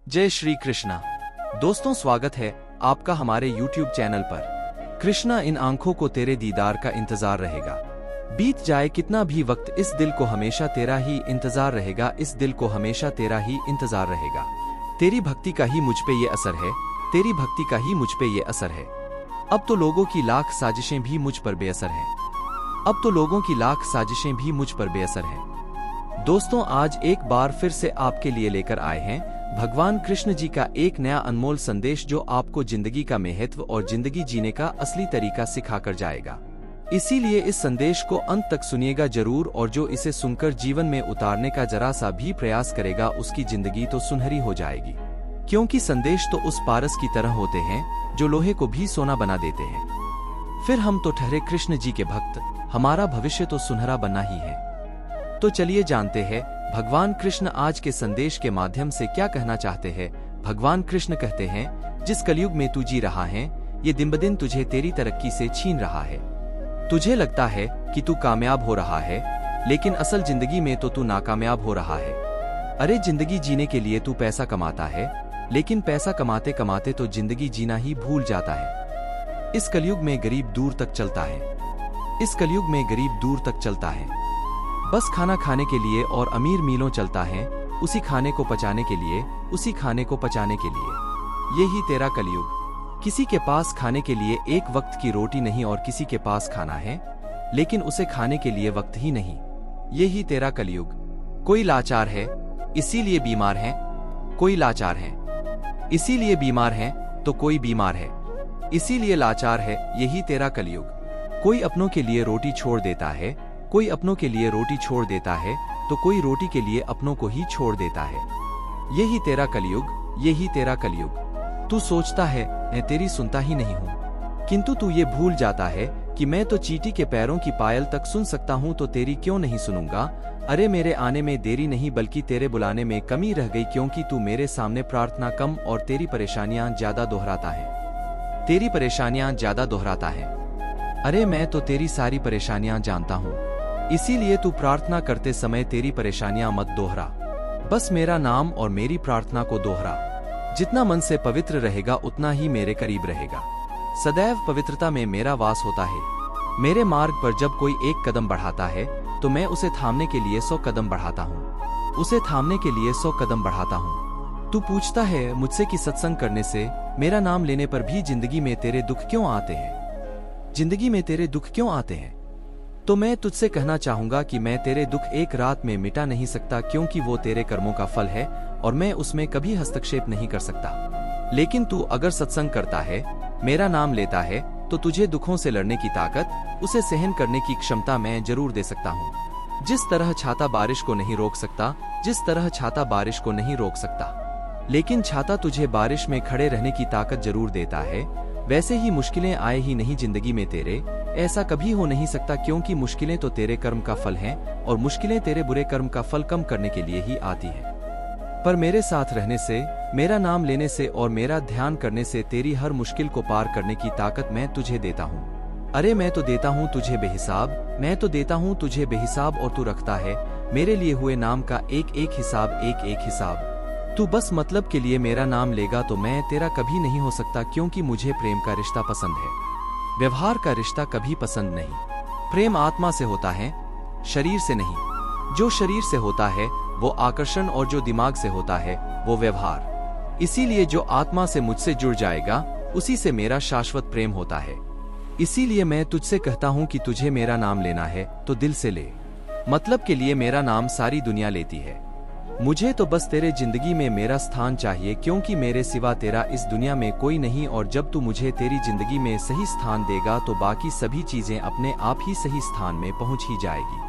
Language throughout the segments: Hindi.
जय श्री कृष्णा। दोस्तों, स्वागत है आपका हमारे YouTube चैनल पर। कृष्णा, इन आंखों को तेरे दीदार का इंतजार रहेगा। बीत जाए कितना भी वक्त, इस दिल को हमेशा तेरा ही इंतजार रहेगा। इस दिल को हमेशा तेरा ही इंतजार रहेगा। तेरी भक्ति का ही मुझ पे ये असर है, तेरी भक्ति का ही मुझ पे ये असर है। अब तो लोगों की लाख साजिशें भी मुझ पर बेअसर हैं। अब तो लोगों की लाख साजिशें भी मुझ पर बेअसर हैं। दोस्तों, आज एक बार फिर से आपके लिए लेकर आए हैं भगवान कृष्ण जी का एक नया अनमोल संदेश, जो आपको जिंदगी का महत्व और जिंदगी जीने का असली तरीका सिखाकर जाएगा। इसीलिए इस संदेश को अंत तक सुनिएगा जरूर, और जो इसे सुनकर जीवन में उतारने का जरा सा भी प्रयास करेगा, उसकी जिंदगी तो सुनहरी हो जाएगी। क्योंकि संदेश तो उस पारस की तरह होते हैं जो लोहे को भी सोना बना देते हैं। फिर हम तो ठहरे कृष्ण जी के भक्त, हमारा भविष्य तो सुनहरा बनना ही है। तो चलिए जानते हैं भगवान कृष्ण आज के संदेश के माध्यम से क्या कहना चाहते हैं। भगवान कृष्ण कहते हैं, जिस कलयुग में तू जी रहा है, ये दिन ब दिन तुझे तेरी तरक्की से छीन रहा है। तुझे लगता है कि तू कामयाब हो रहा है, लेकिन असल जिंदगी में तो तू नाकामयाब हो रहा है। अरे, जिंदगी जीने के लिए तू पैसा कमाता है, लेकिन पैसा कमाते कमाते तो जिंदगी जीना ही भूल जाता है। इस कलयुग में गरीब दूर तक चलता है। इस कलयुग में गरीब दूर तक चलता है, बस खाना खाने के लिए, और अमीर मीलों चलता है उसी खाने को पचाने के लिए, उसी खाने को पचाने के लिए। यही तेरा कलयुग। किसी के पास खाने के लिए एक वक्त की रोटी नहीं, और किसी के पास खाना है लेकिन उसे खाने के लिए वक्त ही नहीं। यही तेरा कलयुग। कोई लाचार है इसीलिए बीमार है, कोई लाचार है इसीलिए बीमार है, तो कोई बीमार है इसीलिए लाचार है। यही तेरा कलयुग। कोई अपनों के लिए रोटी छोड़ देता है, कोई अपनों के लिए रोटी छोड़ देता है, तो कोई रोटी के लिए अपनों को ही छोड़ देता है। यही तेरा कलयुग, यही तेरा कलयुग। तू सोचता है मैं तेरी सुनता ही नहीं हूँ, किंतु तू ये भूल जाता है कि मैं तो चींटी के पैरों की पायल तक सुन सकता हूँ, तो तेरी क्यों नहीं सुनूंगा। अरे, मेरे आने में देरी नहीं बल्कि तेरे बुलाने में कमी रह गई, क्योंकि तू मेरे सामने प्रार्थना कम और तेरी परेशानियां ज्यादा दोहराता है। तेरी परेशानियां ज्यादा दोहराता है। अरे, मैं तो तेरी सारी परेशानियां जानता हूँ, इसीलिए तू प्रार्थना करते समय तेरी परेशानियां मत दोहरा। बस मेरा नाम और मेरी प्रार्थना को दोहरा। जितना मन से पवित्र रहेगा उतना ही मेरे करीब रहेगा। सदैव पवित्रता में मेरा वास होता है। मेरे मार्ग पर जब कोई एक कदम बढ़ाता है, तो मैं उसे थामने के लिए 100 कदम बढ़ाता हूँ। उसे थामने के लिए 100 कदम बढ़ाता हूँ। तू पूछता है मुझसे कि सत्संग करने से, मेरा नाम लेने पर भी जिंदगी में तेरे दुख क्यों आते हैं। जिंदगी में तेरे दुख क्यों आते हैं? तो मैं तुझसे कहना चाहूंगा कि मैं तेरे दुख एक रात में मिटा नहीं सकता, क्योंकि वो तेरे कर्मों का फल है और मैं उसमें कभी हस्तक्षेप नहीं कर सकता। लेकिन तू अगर सत्संग करता है, मेरा नाम लेता है, तो तुझे दुखों से लड़ने की ताकत, उसे सहन करने की क्षमता मैं जरूर दे सकता हूँ। जिस तरह छाता बारिश को नहीं रोक सकता, जिस तरह छाता बारिश को नहीं रोक सकता, लेकिन छाता तुझे बारिश में खड़े रहने की ताकत जरूर देता है, वैसे ही मुश्किलें आए ही नहीं जिंदगी में तेरे। ऐसा कभी हो नहीं सकता, क्योंकि मुश्किलें तो तेरे कर्म का फल हैं, और मुश्किलें तेरे बुरे कर्म का फल कम करने के लिए ही आती हैं। पर मेरे साथ रहने से, मेरा नाम लेने से और मेरा ध्यान करने से तेरी हर मुश्किल को पार करने की ताकत मैं तुझे देता हूँ। अरे, मैं तो देता हूँ तुझे बेहिसाब, मैं तो देता हूँ तुझे बेहिसाब, और तू रखता है मेरे लिए हुए नाम का एक एक हिसाब, एक एक हिसाब। तू बस मतलब के लिए मेरा नाम लेगा तो मैं तेरा कभी नहीं हो सकता, क्योंकि मुझे प्रेम का रिश्ता पसंद है, व्यवहार का रिश्ता कभी पसंद नहीं। प्रेम आत्मा से होता है, शरीर से नहीं। जो शरीर से होता है वो आकर्षण, और जो दिमाग से होता है वो व्यवहार। इसीलिए जो आत्मा से मुझसे जुड़ जाएगा, उसी से मेरा शाश्वत प्रेम होता है। इसीलिए मैं तुझसे कहता हूँ कि तुझे मेरा नाम लेना है तो दिल से ले। मतलब के लिए मेरा नाम सारी दुनिया लेती है। मुझे तो बस तेरे जिंदगी में मेरा स्थान चाहिए, क्योंकि मेरे सिवा तेरा इस दुनिया में कोई नहीं। और जब तू मुझे तेरी जिंदगी में सही स्थान देगा, तो बाकी सभी चीजें अपने आप ही सही स्थान में पहुंच ही जाएगी।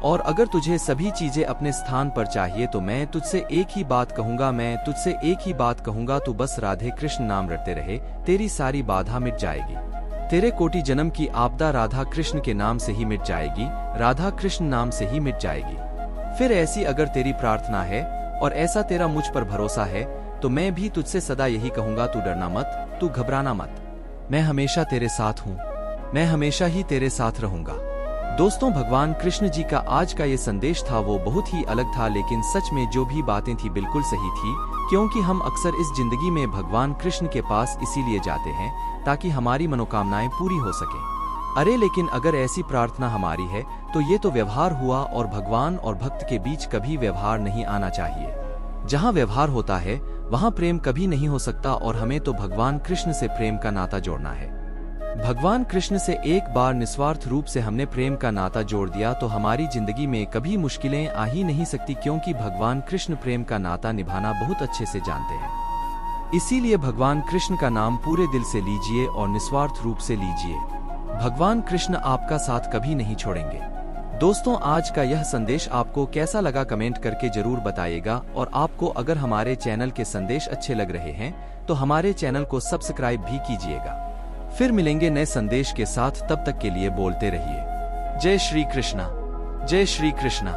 और अगर तुझे सभी चीजें अपने स्थान पर चाहिए, तो मैं तुझसे एक ही बात कहूंगा, मैं तुझसे एक ही बात कहूंगा, तू बस राधे कृष्ण नाम रटते रहे, तेरी सारी बाधा मिट जाएगी। तेरे कोटि जन्म की आपदा राधा कृष्ण के नाम से ही मिट जाएगी, राधा कृष्ण नाम से ही मिट जाएगी। फिर ऐसी अगर तेरी प्रार्थना है और ऐसा तेरा मुझ पर भरोसा है, तो मैं भी तुझसे सदा यही कहूंगा, तू डरना मत, तू घबराना मत। मैं हमेशा तेरे साथ हूँ, मैं हमेशा ही तेरे साथ रहूंगा। दोस्तों, भगवान कृष्ण जी का आज का ये संदेश था वो बहुत ही अलग था, लेकिन सच में जो भी बातें थी बिल्कुल सही थी। क्योंकि हम अक्सर इस जिंदगी में भगवान कृष्ण के पास इसीलिए जाते हैं ताकि हमारी मनोकामनाएं पूरी हो सकें। अरे लेकिन अगर ऐसी प्रार्थना हमारी है तो ये तो व्यवहार हुआ, और भगवान और भक्त के बीच कभी व्यवहार नहीं आना चाहिए। जहाँ व्यवहार होता है वहाँ प्रेम कभी नहीं हो सकता, और हमें तो भगवान कृष्ण से प्रेम का नाता जोड़ना है। भगवान कृष्ण से एक बार निस्वार्थ रूप से हमने प्रेम का नाता जोड़ दिया तो हमारी जिंदगी में कभी मुश्किलें आ ही नहीं सकती, क्योंकि भगवान कृष्ण प्रेम का नाता निभाना बहुत अच्छे से जानते हैं। इसीलिए भगवान कृष्ण का नाम पूरे दिल से लीजिए और निस्वार्थ रूप से लीजिए। भगवान कृष्ण आपका साथ कभी नहीं छोड़ेंगे। दोस्तों, आज का यह संदेश आपको कैसा लगा कमेंट करके जरूर बताइएगा, और आपको अगर हमारे चैनल के संदेश अच्छे लग रहे हैं तो हमारे चैनल को सब्सक्राइब भी कीजिएगा। फिर मिलेंगे नए संदेश के साथ, तब तक के लिए बोलते रहिए जय श्री कृष्णा, जय श्री कृष्णा।